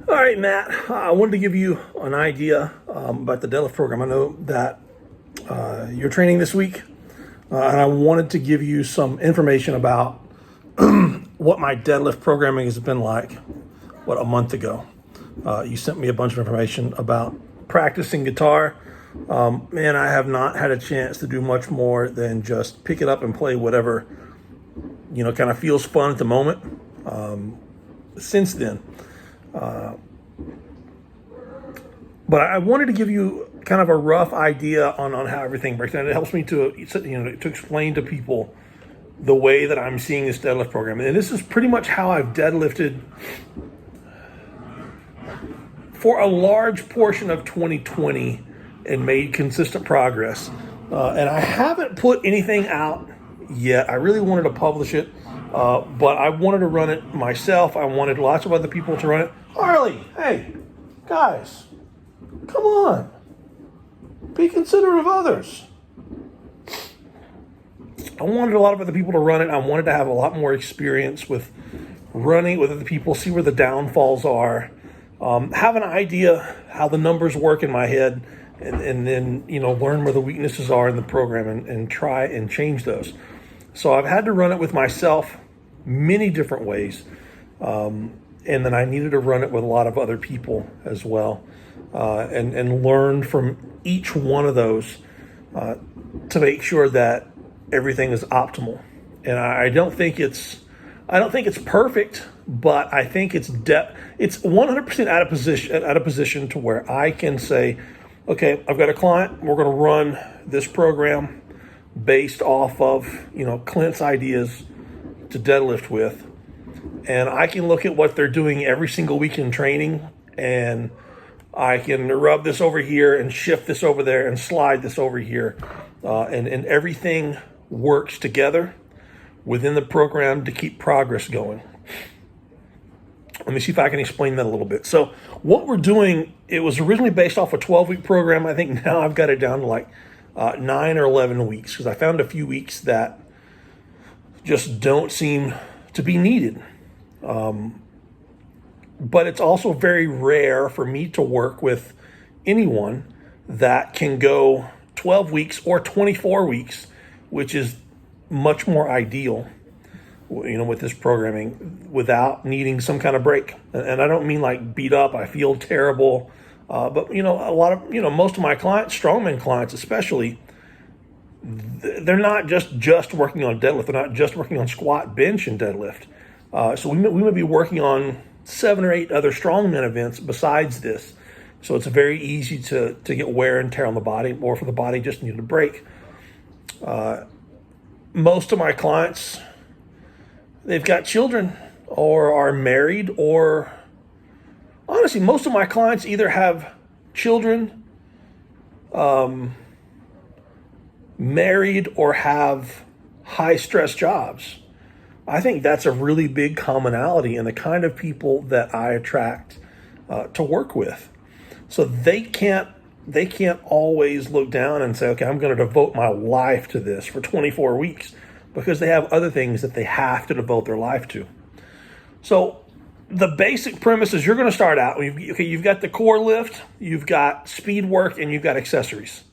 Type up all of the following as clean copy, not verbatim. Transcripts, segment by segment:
All right, Matt, I wanted to give you an idea about the deadlift program. I know that you're training this week, and I wanted to give you some information about what my deadlift programming has been like, a month ago. You sent me a bunch of information about practicing guitar. Man, I have not had a chance to do much more than just pick it up and play whatever, kind of feels fun at the moment. Since then. But I wanted to give you kind of a rough idea on how everything breaks down. It helps me to explain to people the way that I'm seeing this deadlift program. And this is pretty much how I've deadlifted for a large portion of 2020 and made consistent progress. And I haven't put anything out yet. I really wanted to publish it, but I wanted to run it myself. I wanted lots of other people to run it. Harley, hey, guys, come on. Be considerate of others. I wanted a lot of other people to run it. I wanted to have a lot more experience with running with other people, see where the downfalls are, have an idea how the numbers work in my head, and then, learn where the weaknesses are in the program and try and change those. So I've had to run it with myself many different ways. And then I needed to run it with a lot of other people as well, and learn from each one of those to make sure that everything is optimal. And I don't think it's perfect, but I think it's 100% out of position to where I can say, okay, I've got a client. We're going to run this program based off of Clint's ideas to deadlift with. And I can look at what they're doing every single week in training, and I can rub this over here and shift this over there and slide this over here. And everything works together within the program to keep progress going. Let me see if I can explain that a little bit. So what we're doing, it was originally based off a 12-week program. I think now I've got it down to like 9 or 11 weeks, because I found a few weeks that just don't seem to be needed. But it's also very rare for me to work with anyone that can go 12 weeks or 24 weeks, which is much more ideal, with this programming, without needing some kind of break. And I don't mean like beat up, I feel terrible. But a lot of, most of my clients, strongman clients especially, they're not just working on deadlift. They're not just working on squat, bench, and deadlift. So we may be working on 7 or 8 other strongman events besides this. So it's very easy to get wear and tear on the body, or for the body just need a break. Most of my clients, they've got children or are married, or honestly, most of my clients either have children, married, or have high stress jobs. I think that's a really big commonality in the kind of people that I attract to work with. So they can't always look down and say, okay, I'm going to devote my life to this for 24 weeks, because they have other things that they have to devote their life to. So the basic premise is you're going to start out, you've got the core lift, you've got speed work, and you've got accessories.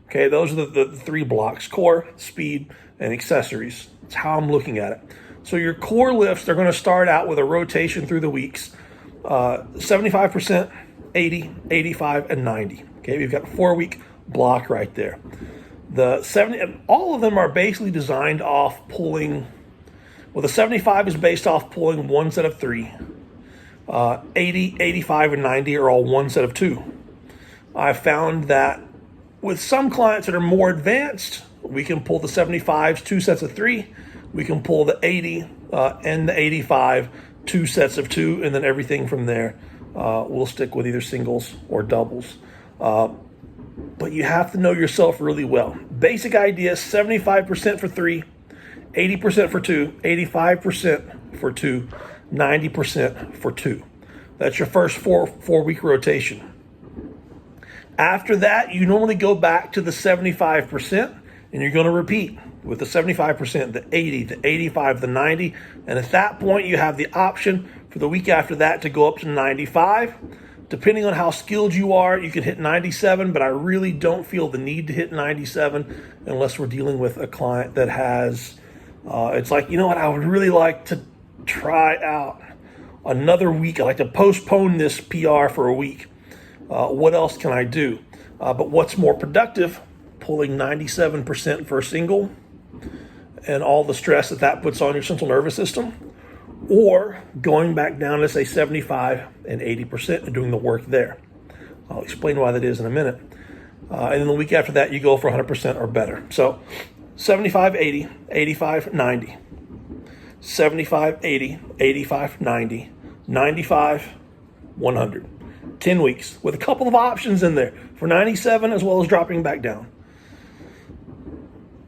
Okay, those are the 3 blocks: core, speed, and accessories. That's how I'm looking at it. So your core lifts, they're going to start out with a rotation through the weeks, 75%, 80, 85, and 90. Okay, we've got a 4-week block right there. The 70, all of them are basically designed off pulling. Well, the 75 is based off pulling 1 set of 3. 80, 85, and 90 are all 1 set of 2. I found that with some clients that are more advanced, we can pull the 75s 2 sets of 3. We can pull the 80 and the 85 2 sets of 2, and then everything from there we'll stick with either singles or doubles. But you have to know yourself really well. Basic idea: 75% for 3, 80% for 2, 85% for 2, 90% for 2. That's your first four-week rotation. After that, you normally go back to the 75%, and you're going to repeat with the 75%, the 80, the 85, the 90, and at that point, you have the option For the week after that to go up to 95. Depending on how skilled you are, you can hit 97, but I really don't feel the need to hit 97 unless we're dealing with a client that has, it's like, you know what, I would really like to try out another week. I'd like to postpone this PR for a week. What else can I do? But what's more productive? Pulling 97% for a single and all the stress that puts on your central nervous system, or going back down to say 75 and 80% and doing the work there. I'll explain why that is in a minute. And then the week after that, you go for 100% or better. So 75, 80, 85, 90, 75, 80, 85, 90, 95, 100. 10 weeks with a couple of options in there for 97 as well as dropping back down.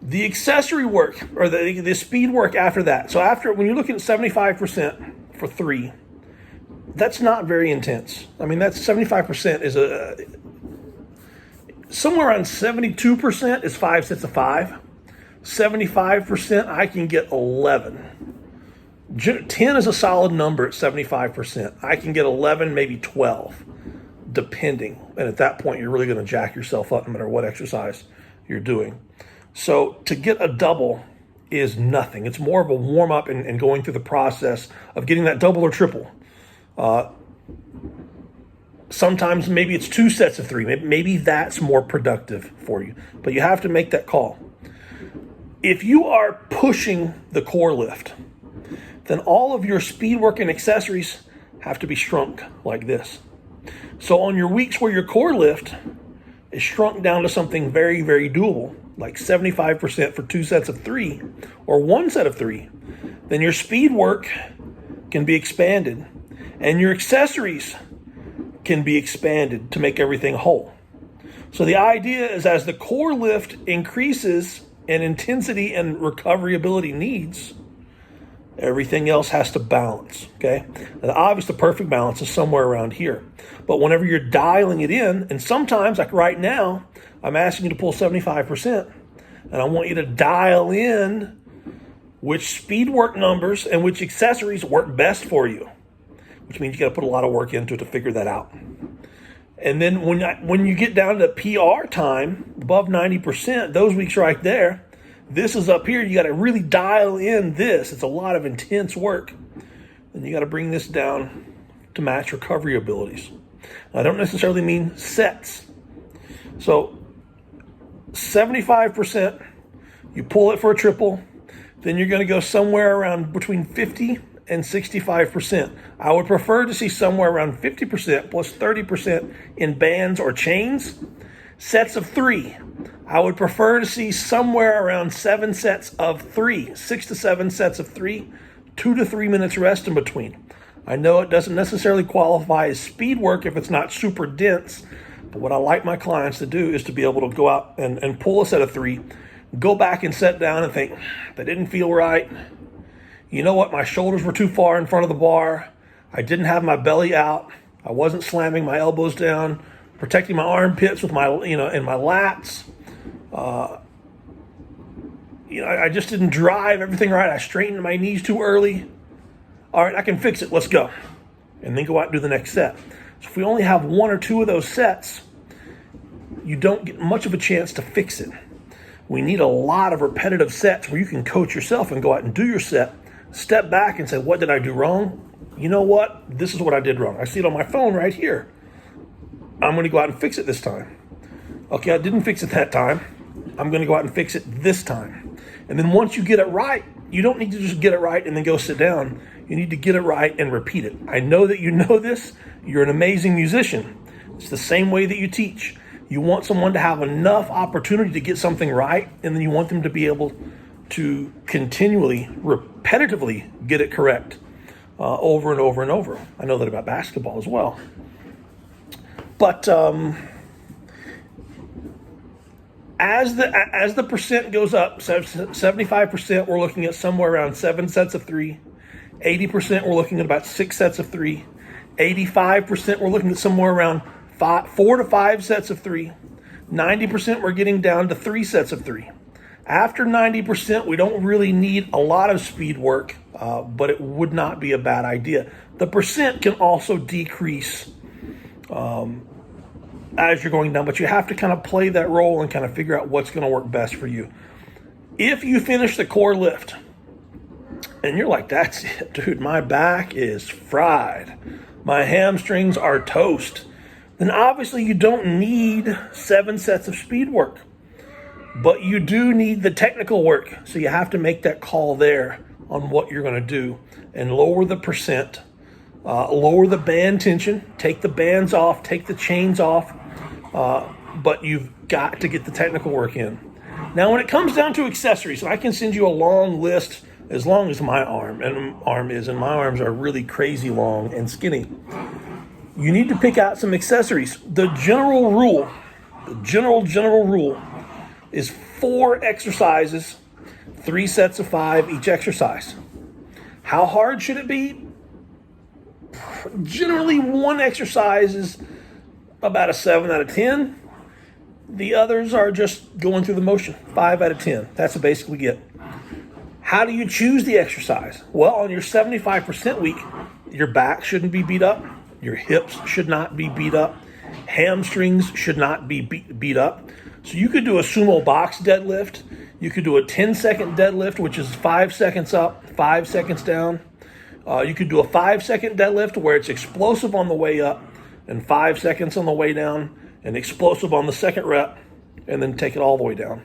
The accessory work or the speed work after that. So when you're looking at 75% for 3, that's not very intense. I mean, that's 75% is somewhere around 72% is 5 sets of 5. 75% I can get 11. 10 is a solid number at 75%. I can get 11, maybe 12, depending. And at that point, you're really going to jack yourself up no matter what exercise you're doing. So to get a double is nothing. It's more of a warm-up and going through the process of getting that double or triple. Sometimes maybe it's 2 sets of 3. Maybe that's more productive for you. But you have to make that call. If you are pushing the core lift, then all of your speed work and accessories have to be shrunk like this. So on your weeks where your core lift is shrunk down to something very, very doable, like 75% for 2 sets of 3 or 1 set of 3, then your speed work can be expanded and your accessories can be expanded to make everything whole. So the idea is as the core lift increases in intensity and recovery ability needs, everything else has to balance, okay? And obviously the perfect balance is somewhere around here. But whenever you're dialing it in, and sometimes like right now, I'm asking you to pull 75%, and I want you to dial in which speed work numbers and which accessories work best for you, which means you got to put a lot of work into it to figure that out. And then when you get down to PR time, above 90%, those weeks right there, this is up here. You got to really dial in this. It's a lot of intense work. And you got to bring this down to match recovery abilities. I don't necessarily mean sets. So 75%, you pull it for a triple, then you're going to go somewhere around between 50 and 65%. I would prefer to see somewhere around 50% plus 30% in bands or chains. Sets of 3. I would prefer to see somewhere around 7 sets of 3, 6 to 7 sets of 3, 2 to 3 minutes rest in between. I know it doesn't necessarily qualify as speed work if it's not super dense, but what I like my clients to do is to be able to go out and pull a set of 3, go back and sit down and think, that didn't feel right. You know what? My shoulders were too far in front of the bar. I didn't have my belly out. I wasn't slamming my elbows down, protecting my armpits with my, and my lats. I just didn't drive everything right. I straightened my knees too early. All right, I can fix it. Let's go. And then go out and do the next set. So if we only have 1 or 2 of those sets, you don't get much of a chance to fix it. We need a lot of repetitive sets where you can coach yourself and go out and do your set, step back and say, what did I do wrong? You know what? This is what I did wrong. I see it on my phone right here. I'm going to go out and fix it this time. Okay, I didn't fix it that time. I'm going to go out and fix it this time. And then once you get it right, you don't need to just get it right and then go sit down. You need to get it right and repeat it. I know that you know this. You're an amazing musician. It's the same way that you teach. You want someone to have enough opportunity to get something right, and then you want them to be able to continually, repetitively get it correct over and over and over. I know that about basketball as well. But as the percent goes up, 75%, we're looking at somewhere around 7 sets of 3. 80%, we're looking at about 6 sets of 3. 85%, we're looking at somewhere around 4 to 5 sets of 3. 90%, we're getting down to 3 sets of 3. After 90%, we don't really need a lot of speed work, but it would not be a bad idea. The percent can also decrease as you're going down, but you have to kind of play that role and kind of figure out what's going to work best for you. If you finish the core lift and you're like, that's it, dude, my back is fried, my hamstrings are toast, then obviously you don't need 7 sets of speed work. But you do need the technical work. So you have to make that call there on what you're going to do and lower the percent, lower the band tension, take the bands off, take the chains off. But you've got to get the technical work in. Now, when it comes down to accessories, I can send you a long list as long as my arm is, and my arms are really crazy long and skinny. You need to pick out some accessories. The general rule is 4 exercises, 3 sets of 5 each exercise. How hard should it be? Generally, one exercise is about a 7 out of 10. The others are just going through the motion, 5 out of 10. That's basically it. How do you choose the exercise? Well, on your 75% week, your back shouldn't be beat up. Your hips should not be beat up. Hamstrings should not be beat up. So you could do a sumo box deadlift. You could do a 10-second deadlift, which is 5 seconds up, 5 seconds down. You could do a 5-second deadlift where it's explosive on the way up and 5 seconds on the way down and explosive on the second rep and then take it all the way down.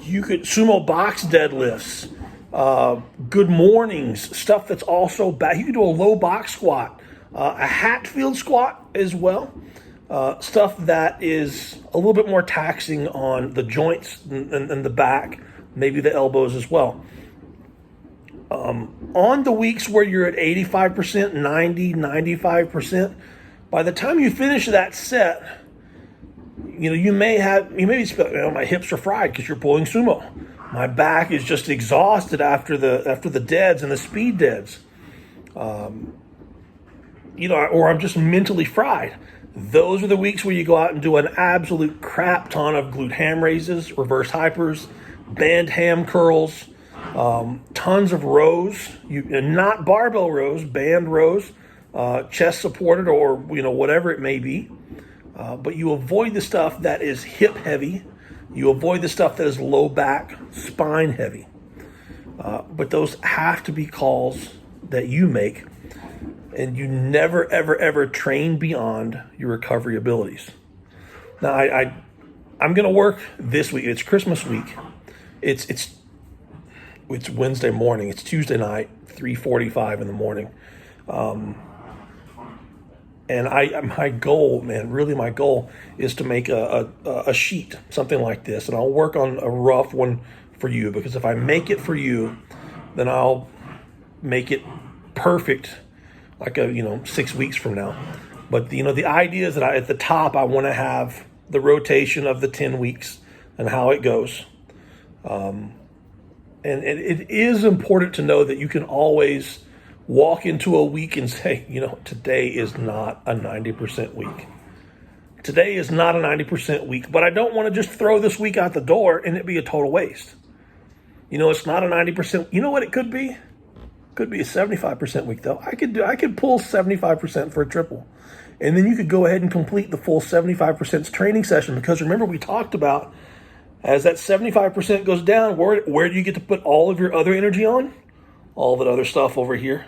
You could sumo box deadlifts, good mornings, stuff that's also back. You could do a low box squat, a Hatfield squat as well. Stuff that is a little bit more taxing on the joints and the back, maybe the elbows as well. On the weeks where you're at 85%, 90, 95%, by the time you finish that set, you may be, my hips are fried because you're pulling sumo. My back is just exhausted after the deads and the speed deads. Or I'm just mentally fried. Those are the weeks where you go out and do an absolute crap ton of glute ham raises, reverse hypers, band ham curls, tons of rows, not barbell rows, band rows, chest supported or whatever it may be. But you avoid the stuff that is hip heavy. You avoid the stuff that is low back, spine heavy. But those have to be calls that you make. And you never, ever, ever train beyond your recovery abilities. Now, I'm going to work this week. It's Christmas week. It's Wednesday morning. It's Tuesday night, 3:45 in the morning. And my goal is to make a sheet, something like this. And I'll work on a rough one for you, because if I make it for you, then I'll make it perfect like 6 weeks from now. But the idea is that at the top I want to have the rotation of the 10 weeks and how it goes. And it is important to know that you can always walk into a week and say, today is not a 90% week. Today is not a 90% week, but I don't want to just throw this week out the door and it be a total waste. It's not a 90%. You know what it could be? Could be a 75% week though. I could pull 75% for a triple. And then you could go ahead and complete the full 75% training session, because remember we talked about, as that 75% goes down, where do you get to put all of your other energy on? All that other stuff over here.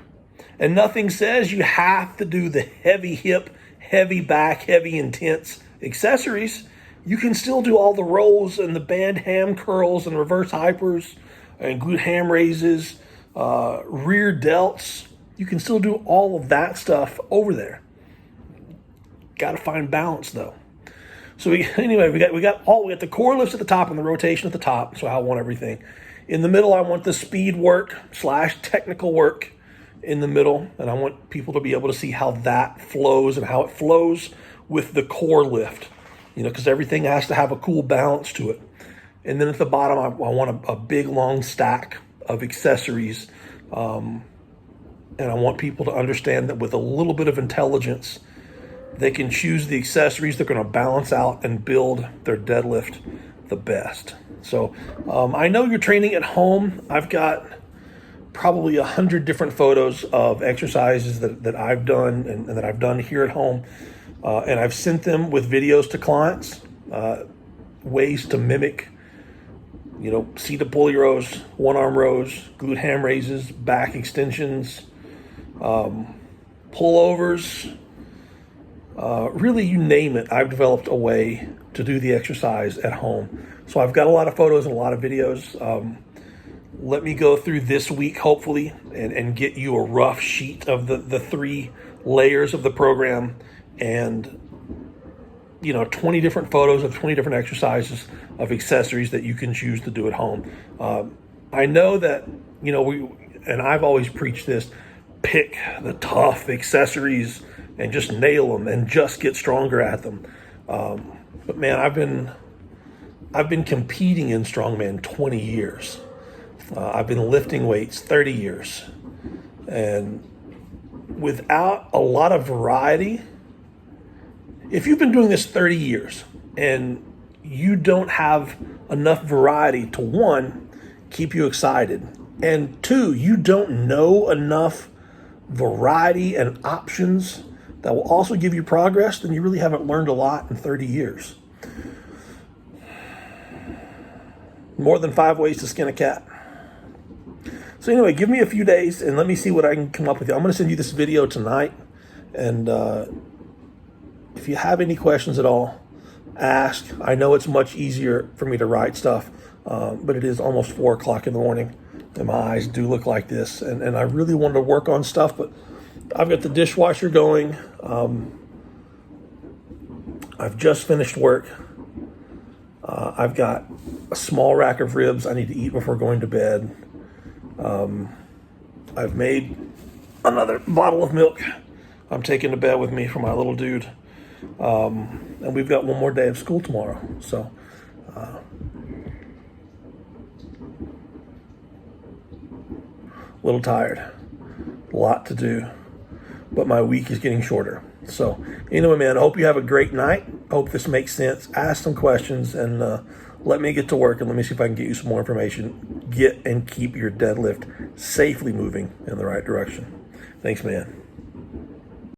And nothing says you have to do the heavy hip, heavy back, heavy intense accessories. You can still do all the rolls and the band ham curls and reverse hypers and glute ham raises, rear delts. You can still do all of that stuff over there. Got to find balance though. So we got the core lifts at the top and the rotation at the top. So I want everything. In the middle, I want the speed work / technical work in the middle. And I want people to be able to see how that flows and how it flows with the core lift, because everything has to have a cool balance to it. And then at the bottom, I want a big long stack of accessories. And I want people to understand that with a little bit of intelligence, they can choose the accessories that are going to balance out and build their deadlift the best. So I know you're training at home. I've got probably 100 different photos of exercises that I've done and that I've done here at home. And I've sent them with videos to clients, ways to mimic, seated pulley rows, one arm rows, glute ham raises, back extensions, pullovers, really you name it. I've developed a way to do the exercise at home. So I've got a lot of photos and a lot of videos. Let me go through this week, hopefully, and get you a rough sheet of the 3 layers of the program and 20 different photos of 20 different exercises of accessories that you can choose to do at home. I know that, and I've always preached this, pick the tough accessories and just nail them and just get stronger at them. But man, I've been competing in strongman 20 years. I've been lifting weights 30 years. And without a lot of variety, if you've been doing this 30 years and you don't have enough variety to, 1, keep you excited, and 2, you don't know enough variety and options that will also give you progress, then you really haven't learned a lot in 30 years. More than 5 ways to skin a cat. So anyway, give me a few days and let me see what I can come up with. I'm going to send you this video tonight, and if you have any questions at all, ask. I know it's much easier for me to write stuff, but it is almost 4 o'clock in the morning, and my eyes do look like this. And I really wanted to work on stuff, but I've got the dishwasher going. I've just finished work. I've got a small rack of ribs I need to eat before going to bed. I've made another bottle of milk I'm taking to bed with me for my little dude. And we've got one more day of school tomorrow. So, a little tired, a lot to do, but my week is getting shorter. So anyway, man, I hope you have a great night. I hope this makes sense. Ask some questions and let me get to work and let me see if I can get you some more information. Get and keep your deadlift safely moving in the right direction. Thanks, man.